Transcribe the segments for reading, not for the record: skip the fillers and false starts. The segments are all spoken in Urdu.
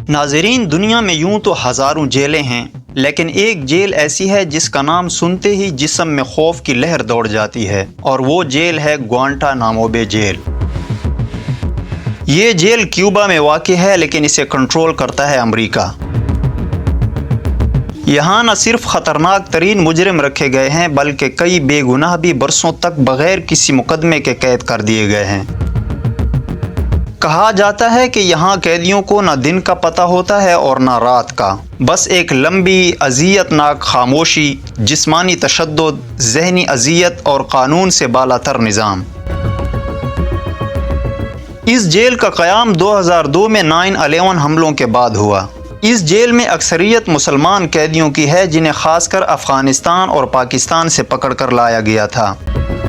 ناظرین، دنیا میں یوں تو ہزاروں جیلیں ہیں، لیکن ایک جیل ایسی ہے جس کا نام سنتے ہی جسم میں خوف کی لہر دوڑ جاتی ہے، اور وہ جیل ہے گوانٹانامو بے جیل۔ یہ جیل کیوبا میں واقع ہے، لیکن اسے کنٹرول کرتا ہے امریکہ۔ یہاں نہ صرف خطرناک ترین مجرم رکھے گئے ہیں، بلکہ کئی بے گناہ بھی برسوں تک بغیر کسی مقدمے کے قید کر دیے گئے ہیں۔ کہا جاتا ہے کہ یہاں قیدیوں کو نہ دن کا پتہ ہوتا ہے اور نہ رات کا، بس ایک لمبی اذیت ناک خاموشی، جسمانی تشدد، ذہنی اذیت اور قانون سے بالا تر نظام۔ اس جیل کا قیام 2002 میں 9/11 حملوں کے بعد ہوا۔ اس جیل میں اکثریت مسلمان قیدیوں کی ہے، جنہیں خاص کر افغانستان اور پاکستان سے پکڑ کر لایا گیا تھا۔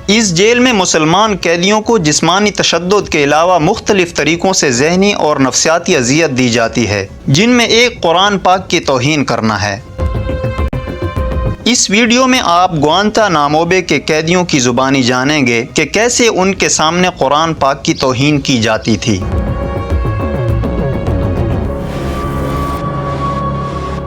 اس جیل میں مسلمان قیدیوں کو جسمانی تشدد کے علاوہ مختلف طریقوں سے ذہنی اور نفسیاتی اذیت دی جاتی ہے، جن میں ایک قرآن پاک کی توہین کرنا ہے۔ اس ویڈیو میں آپ گوانتانامو بے کے قیدیوں کی زبانی جانیں گے کہ کیسے ان کے سامنے قرآن پاک کی توہین کی جاتی تھی۔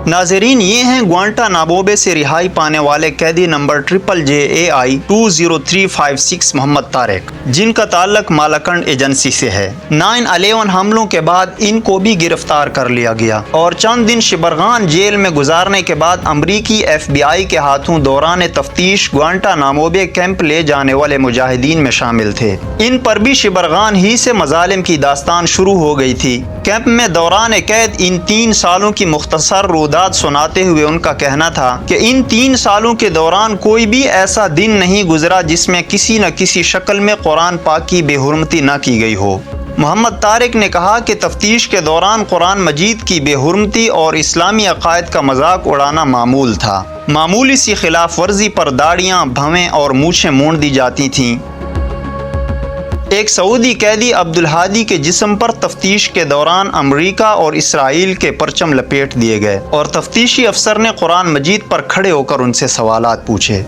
ناظرین، یہ ہیں گوانٹانامو بے سے رہائی پانے والے قیدی نمبر JJAI 20356 محمد طارق، جن کا تعلق مالاکنڈ ایجنسی سے ہے۔ 9/11 حملوں کے بعد ان کو بھی گرفتار کر لیا گیا اور چند دن شبرغان جیل میں گزارنے کے بعد امریکی FBI کے ہاتھوں دوران تفتیش گوانٹانامو بے کیمپ لے جانے والے مجاہدین میں شامل تھے۔ ان پر بھی شبرغان ہی سے مظالم کی داستان شروع ہو گئی تھی۔ کیمپ میں دوران قید ان 3 سالوں کی مختصر رودات سناتے ہوئے ان کا کہنا تھا کہ ان 3 سالوں کے دوران کوئی بھی ایسا دن نہیں گزرا جس میں کسی نہ کسی شکل میں قرآن پاک کی بے حرمتی نہ کی گئی ہو۔ محمد طارق نے کہا کہ تفتیش کے دوران قرآن مجید کی بے حرمتی اور اسلامی عقائد کا مذاق اڑانا معمول تھا۔ معمولی سی خلاف ورزی پر داڑیاں، بھویں اور مونچھیں مونڈ دی جاتی تھیں۔ ایک سعودی قیدی عبدالہادی کے جسم پر تفتیش کے دوران امریکہ اور اسرائیل کے پرچم لپیٹ دیے گئے اور تفتیشی افسر نے قرآن مجید پر کھڑے ہو کر ان سے سوالات پوچھے۔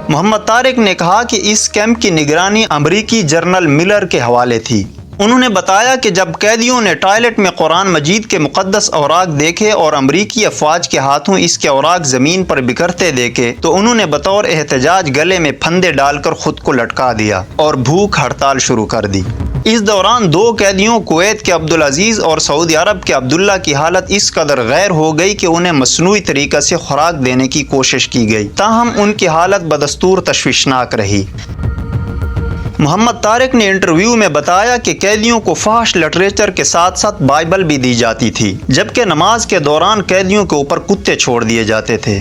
محمد طارق نے کہا کہ اس کیمپ کی نگرانی امریکی جنرل ملر کے حوالے تھی۔ انہوں نے بتایا کہ جب قیدیوں نے ٹوائلٹ میں قرآن مجید کے مقدس اوراق دیکھے اور امریکی افواج کے ہاتھوں اس کے اوراق زمین پر بکھرتے دیکھے تو انہوں نے بطور احتجاج گلے میں پھندے ڈال کر خود کو لٹکا دیا اور بھوک ہڑتال شروع کر دی۔ اس دوران 2 قیدیوں کویت کے عبدالعزیز اور سعودی عرب کے عبداللہ کی حالت اس قدر غیر ہو گئی کہ انہیں مصنوعی طریقہ سے خوراک دینے کی کوشش کی گئی، تاہم ان کی حالت بدستور تشویشناک رہی۔ محمد طارق نے انٹرویو میں بتایا کہ قیدیوں کو فحش لٹریچر کے ساتھ ساتھ بائبل بھی دی جاتی تھی، جبکہ نماز کے دوران قیدیوں کے اوپر کتے چھوڑ دیے جاتے تھے۔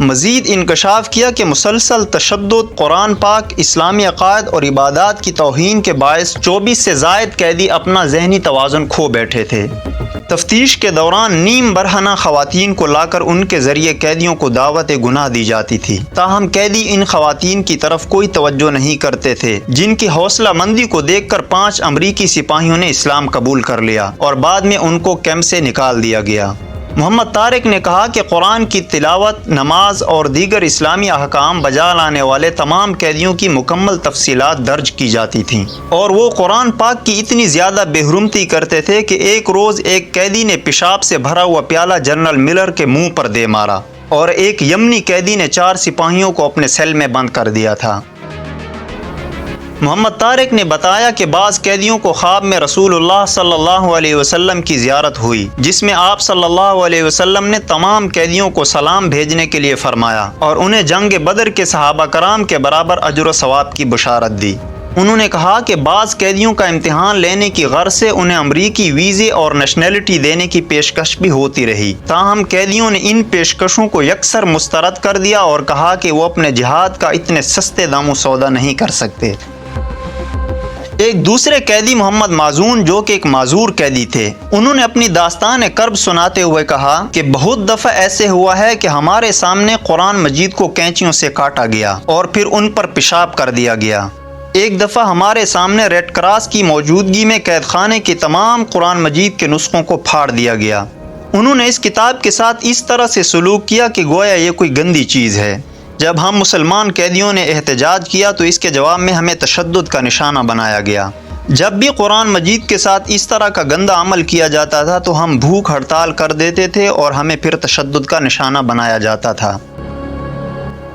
مزید انکشاف کیا کہ مسلسل تشدد، قرآن پاک، اسلامی عقائد اور عبادات کی توہین کے باعث 24 سے زائد قیدی اپنا ذہنی توازن کھو بیٹھے تھے۔ تفتیش کے دوران نیم برہنہ خواتین کو لا کر ان کے ذریعے قیدیوں کو دعوت گناہ دی جاتی تھی، تاہم قیدی ان خواتین کی طرف کوئی توجہ نہیں کرتے تھے، جن کی حوصلہ مندی کو دیکھ کر 5 امریکی سپاہیوں نے اسلام قبول کر لیا اور بعد میں ان کو کیمپ سے نکال دیا گیا۔ محمد طارق نے کہا کہ قرآن کی تلاوت، نماز اور دیگر اسلامی احکام بجا لانے والے تمام قیدیوں کی مکمل تفصیلات درج کی جاتی تھیں، اور وہ قرآن پاک کی اتنی زیادہ بے حرمتی کرتے تھے کہ ایک روز ایک قیدی نے پیشاب سے بھرا ہوا پیالہ جنرل ملر کے منہ پر دے مارا اور ایک یمنی قیدی نے 4 سپاہیوں کو اپنے سیل میں بند کر دیا تھا۔ محمد طارق نے بتایا کہ بعض قیدیوں کو خواب میں رسول اللہ صلی اللہ علیہ وسلم کی زیارت ہوئی، جس میں آپ صلی اللہ علیہ وسلم نے تمام قیدیوں کو سلام بھیجنے کے لیے فرمایا اور انہیں جنگ بدر کے صحابہ کرام کے برابر اجر و ثواب کی بشارت دی۔ انہوں نے کہا کہ بعض قیدیوں کا امتحان لینے کی غرض سے انہیں امریکی ویزے اور نیشنلٹی دینے کی پیشکش بھی ہوتی رہی، تاہم قیدیوں نے ان پیشکشوں کو یکسر مسترد کر دیا اور کہا کہ وہ اپنے جہاد کا اتنے سستے دام و سودا نہیں کر سکتے۔ ایک دوسرے قیدی محمد معزون، جو کہ ایک معذور قیدی تھے، انہوں نے اپنی داستان کرب سناتے ہوئے کہا کہ بہت دفعہ ایسے ہوا ہے کہ ہمارے سامنے قرآن مجید کو کینچیوں سے کاٹا گیا اور پھر ان پر پیشاب کر دیا گیا۔ ایک دفعہ ہمارے سامنے ریڈ کراس کی موجودگی میں قید خانے کے تمام قرآن مجید کے نسخوں کو پھاڑ دیا گیا۔ انہوں نے اس کتاب کے ساتھ اس طرح سے سلوک کیا کہ گویا یہ کوئی گندی چیز ہے۔ جب ہم مسلمان قیدیوں نے احتجاج کیا تو اس کے جواب میں ہمیں تشدد کا نشانہ بنایا گیا۔ جب بھی قرآن مجید کے ساتھ اس طرح کا گندا عمل کیا جاتا تھا تو ہم بھوک ہڑتال کر دیتے تھے اور ہمیں پھر تشدد کا نشانہ بنایا جاتا تھا۔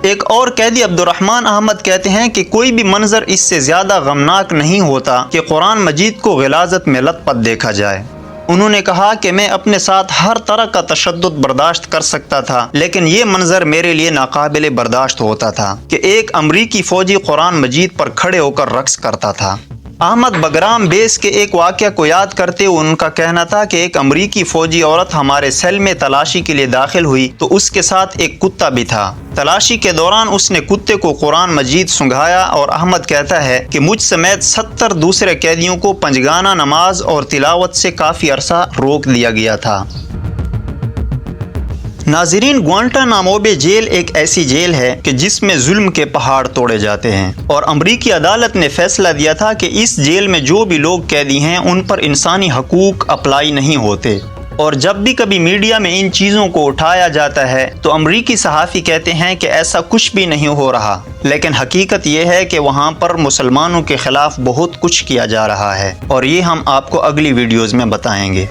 ایک اور قیدی عبد الرحمن احمد کہتے ہیں کہ کوئی بھی منظر اس سے زیادہ غمناک نہیں ہوتا کہ قرآن مجید کو غلاظت میں لت پت دیکھا جائے۔ انہوں نے کہا کہ میں اپنے ساتھ ہر طرح کا تشدد برداشت کر سکتا تھا، لیکن یہ منظر میرے لیے ناقابل برداشت ہوتا تھا کہ ایک امریکی فوجی قرآن مجید پر کھڑے ہو کر رقص کرتا تھا۔ احمد بگرام بیس کے ایک واقعہ کو یاد کرتے ہوئے ان کا کہنا تھا کہ ایک امریکی فوجی عورت ہمارے سیل میں تلاشی کے لیے داخل ہوئی تو اس کے ساتھ ایک کتا بھی تھا۔ تلاشی کے دوران اس نے کتے کو قرآن مجید سنگھایا اور احمد کہتا ہے کہ مجھ سمیت 70 دوسرے قیدیوں کو پنجگانہ نماز اور تلاوت سے کافی عرصہ روک دیا گیا تھا۔ ناظرین، گوانٹانامو بے جیل ایک ایسی جیل ہے کہ جس میں ظلم کے پہاڑ توڑے جاتے ہیں، اور امریکی عدالت نے فیصلہ دیا تھا کہ اس جیل میں جو بھی لوگ قیدی ہیں ان پر انسانی حقوق اپلائی نہیں ہوتے۔ اور جب بھی کبھی میڈیا میں ان چیزوں کو اٹھایا جاتا ہے تو امریکی صحافی کہتے ہیں کہ ایسا کچھ بھی نہیں ہو رہا، لیکن حقیقت یہ ہے کہ وہاں پر مسلمانوں کے خلاف بہت کچھ کیا جا رہا ہے، اور یہ ہم آپ کو اگلی ویڈیوز میں بتائیں گے۔